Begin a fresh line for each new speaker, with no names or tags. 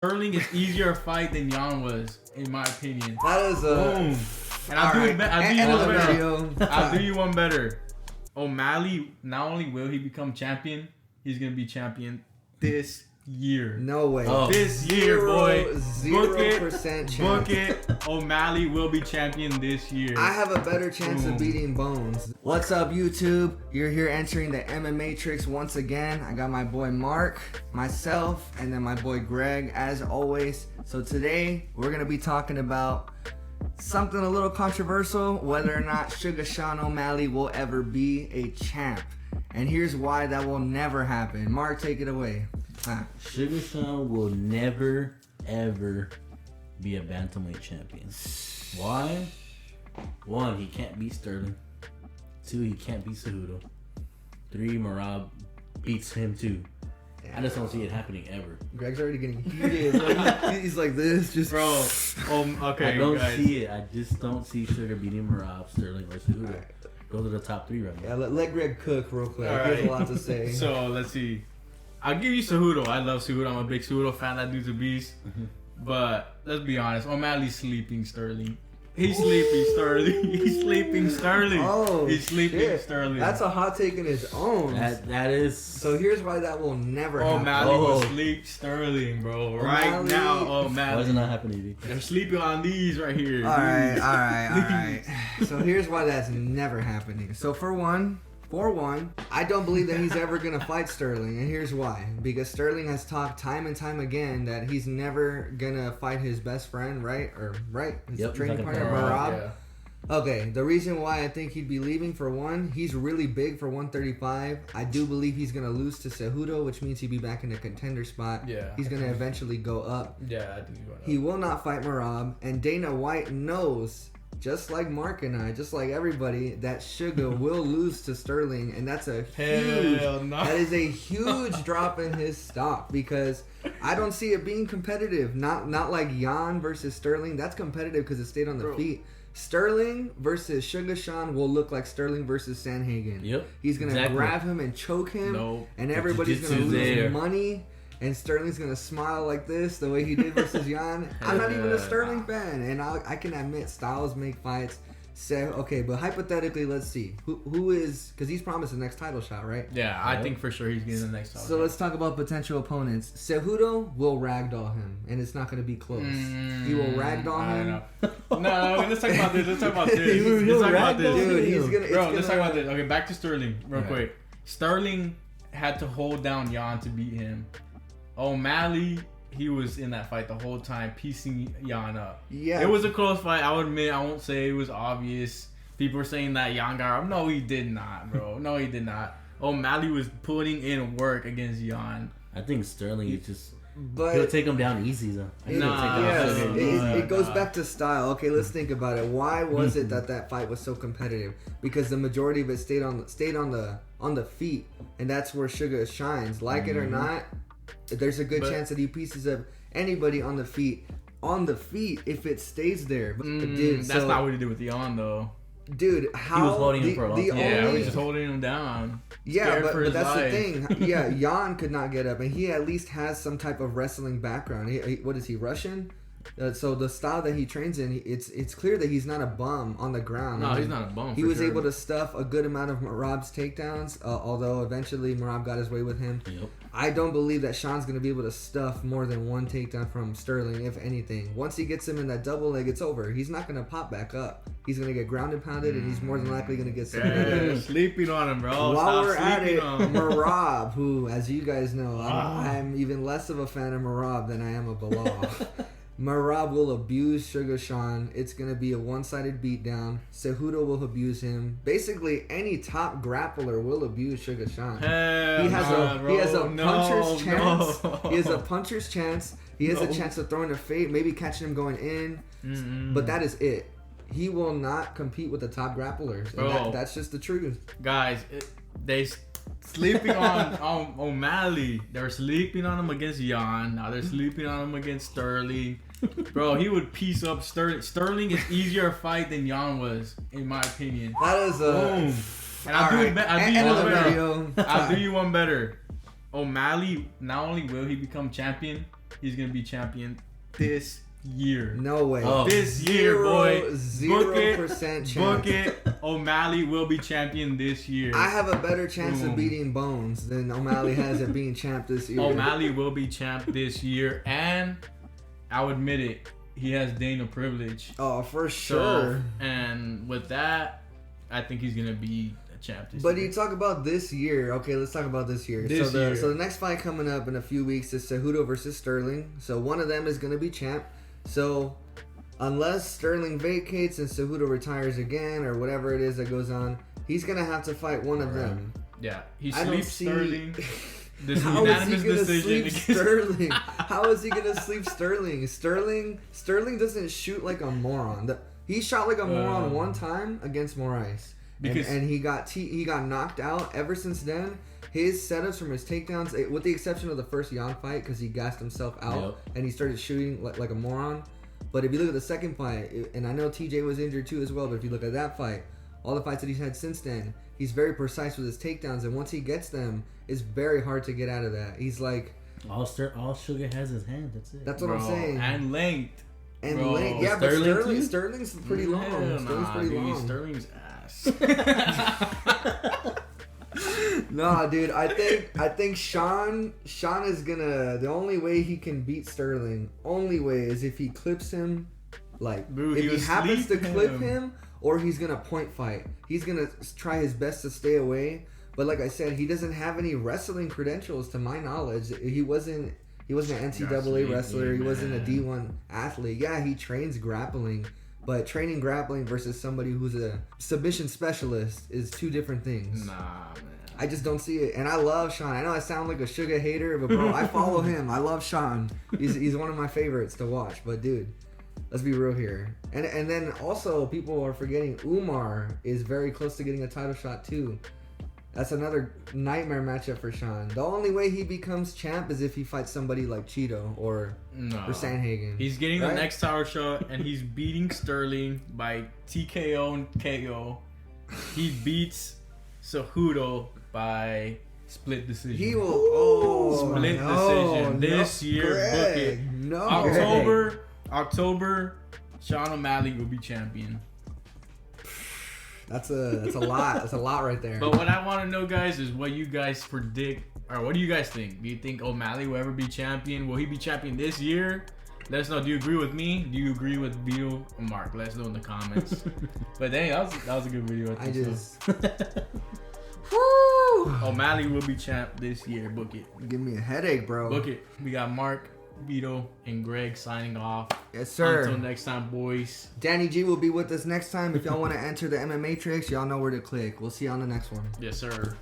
Sterling is easier to fight than Jan was, in my opinion.
That is
boom. And I'll do you one better. O'Malley, not only will he become champion, he's gonna be champion this year.
No way.
This year, boy.
0% chance.
Book it. O'Malley will be champion this year.
I have a better chance of beating Bones. What's up, YouTube? You're here entering the MMA tricks once again. I got my boy Mark, myself, and then my boy Greg, as always. So today, we're going to be talking about something a little controversial, whether or not Sugar Sean O'Malley will ever be a champ. And here's why that will never happen. Mark, take it away.
Sugar Sean will never, ever be a bantamweight champion. Why? 1, he can't beat Sterling. 2, he can't beat Cejudo. 3, Merab beats him too. Yeah. I just don't see it happening ever.
Greg's already getting heated. He's like this, just
bro. Okay,
I don't see it. I just don't see Sugar beating Merab, Sterling, or Cejudo. Right. Those are the top 3 right now.
Yeah, let Greg cook real quick.
Right.
He has a lot to say.
So let's see. I'll give you Cejudo. I love Cejudo. I'm a big Cejudo fan. That dude's a beast. Mm-hmm. But let's be honest. O'Malley's sleeping Sterling. He's sleeping Sterling. He's sleeping Sterling.
Oh,
he's sleeping
shit.
Sterling.
That's a hot take in its own.
That is.
So here's why that will never happen.
O'Malley will sleep Sterling, bro. Right now, O'Malley.
Why is it not happening?
They're sleeping on these right here.
All right. So here's why that's never happening. So for one, I don't believe that he's ever going to fight Sterling. And here's why. Because Sterling has talked time and time again that he's never going to fight his best friend, right? His training partner, Merab. Yeah. Okay, the reason why I think he'd be leaving, for one, he's really big for 135. I do believe he's going to lose to Cejudo, which means he'd be back in a contender spot.
Yeah.
He's going to eventually go up.
Yeah, I think he's going up.
He will not fight Merab. And Dana White knows, just like Mark and I, just like everybody, that Sugar will lose to Sterling, and that's a that is a huge drop in his stock, because I don't see it being competitive. Not like Jan versus Sterling. That's competitive because it stayed on the feet. Sterling versus Sugar Sean will look like Sterling versus Sanhagen.
Yep.
He's gonna grab him and choke him, and everybody's gonna lose money. And Sterling's going to smile like this, the way he did versus Jan. I'm not even a Sterling fan. And I can admit, styles make fights. So, okay, but hypothetically, let's see. Who is... Because he's promised the next title shot, right?
Yeah, I think for sure he's getting the next title shot.
Let's talk about potential opponents. Cejudo will ragdoll him, and it's not going to be close. He will ragdoll him.
No, let's talk about this. Let's talk about this.
Dude, he's going to...
Bro, let's talk about this. Okay, back to Sterling real quick. Sterling had to hold down Jan to beat him. O'Malley, he was in that fight the whole time, piecing Jan up. Yeah. It was a close fight. I would admit, I won't say it was obvious. People were saying that Jan got up. No, he did not, bro. No, he did not. O'Malley was putting in work against Jan.
I think Sterling is just... He'll take him down easy, though.
It goes back to style. Okay, let's think about it. Why was it that fight was so competitive? Because the majority of it stayed on the feet, and that's where Sugar shines. Like it or not, there's a good chance that he pieces up anybody on the feet. On the feet, if it stays there. Dude,
that's not what he did with Jan, though.
Dude, how
he was holding him for a long time.
Yeah, he was just holding him down.
Yeah, but that's the thing. Yeah, Jan could not get up, and he at least has some type of wrestling background. What is he, Russian? So the style that he trains in, it's clear that he's not a bum on the ground.
No, he's not a bum.
He was able to stuff a good amount of Merab's takedowns, although eventually Merab got his way with him.
Yep.
I don't believe that Sean's going to be able to stuff more than one takedown from Sterling, if anything. Once he gets him in that double leg, it's over. He's not going to pop back up. He's going to get ground and pounded, and he's more than likely going to get submitted.
Sleeping on him, bro.
While we're at it, Merab, who, as you guys know, I'm even less of a fan of Merab than I am of Bilal. Merab will abuse Sugar Sean. It's going to be a one-sided beatdown. Cejudo will abuse him. Basically, any top grappler will abuse Sugar Sean. He has a puncher's chance. He has a puncher's chance. He has a chance of throwing a fade, maybe catching him going in. But that is it. He will not compete with the top grapplers. And that's just the truth.
Guys, they sleeping on O'Malley. They were sleeping on him against Jan. Now they're sleeping on him against Sterling. Bro, he would piece up Sterling. Sterling is easier to fight than Jan was, in my opinion.
That is
boom. And I'll do you one better. O'Malley, not only will he become champion, he's gonna be champion this year.
No way.
This year, boy.
0% chance.
Book it. O'Malley will be champion this year.
I have a better chance of beating Bones than O'Malley has of being champ this year.
O'Malley will be champ this year, and I'll admit it, he has Dana privilege.
Oh, for sure.
So, and with that, I think he's gonna be a champ this year.
But you talk about this year. Okay, let's talk about this year. So the next fight coming up in a few weeks is Cejudo versus Sterling. So one of them is gonna be champ. So unless Sterling vacates and Cejudo retires again or whatever it is that goes on, he's gonna have to fight one of them.
Yeah, he sleeps Sterling. This
How is he
unanimous
gonna
decision.
sleep Sterling? How is he gonna sleep Sterling? Sterling doesn't shoot like a moron. He shot like a moron one time against Moraes, and he got knocked out. Ever since then, his setups from his takedowns, with the exception of the first Yan fight, because he gassed himself out and he started shooting like a moron. But if you look at the second fight, and I know TJ was injured too as well, but if you look at that fight, all the fights that he's had since then, he's very precise with his takedowns, and once he gets them, it's very hard to get out of that. He's like...
All Suga has his hand, that's it.
That's what I'm saying.
And length.
And length. Yeah, but Sterling's pretty long. Sterling's pretty long.
Sterling's ass.
Nah, dude, I think Sean is gonna... The only way he can beat Sterling, is if he clips him, if he happens to clip him, or he's gonna point fight. He's gonna try his best to stay away. But like I said, he doesn't have any wrestling credentials to my knowledge. He wasn't an NCAA wrestler. He wasn't a D1 athlete. Yeah, he trains grappling. But training grappling versus somebody who's a submission specialist is two different things.
Nah, man.
I just don't see it. And I love Sean. I know I sound like a Suga hater, but bro, I follow him. I love Sean. He's one of my favorites to watch. But dude, let's be real here. And then also people are forgetting Umar is very close to getting a title shot too. That's another nightmare matchup for Sean. The only way he becomes champ is if he fights somebody like Cheeto or Sandhagen.
He's getting the next title shot, and he's beating Sterling by TKO and KO. He beats Cejudo by split decision.
He will
split decision this year. Book it. October. Sean O'Malley will be champion.
That's a lot. That's a lot right there.
But what I want to know, guys, is what you guys predict, or what do you guys think? Do you think O'Malley will ever be champion? Will he be champion this year? Let us know. Do you agree with me? Do you agree with Vito or Mark? Let us know in the comments. But dang, that was a good video. I think O'Malley will be champ this year. Book it.
Give me a headache, bro.
Book it. We got Mark, Vito, and Greg signing off.
Yes, sir.
Until next time, boys.
Danny G will be with us next time. If y'all want to enter the MMA tricks, y'all know where to click. We'll see you on the next one.
Yes, sir.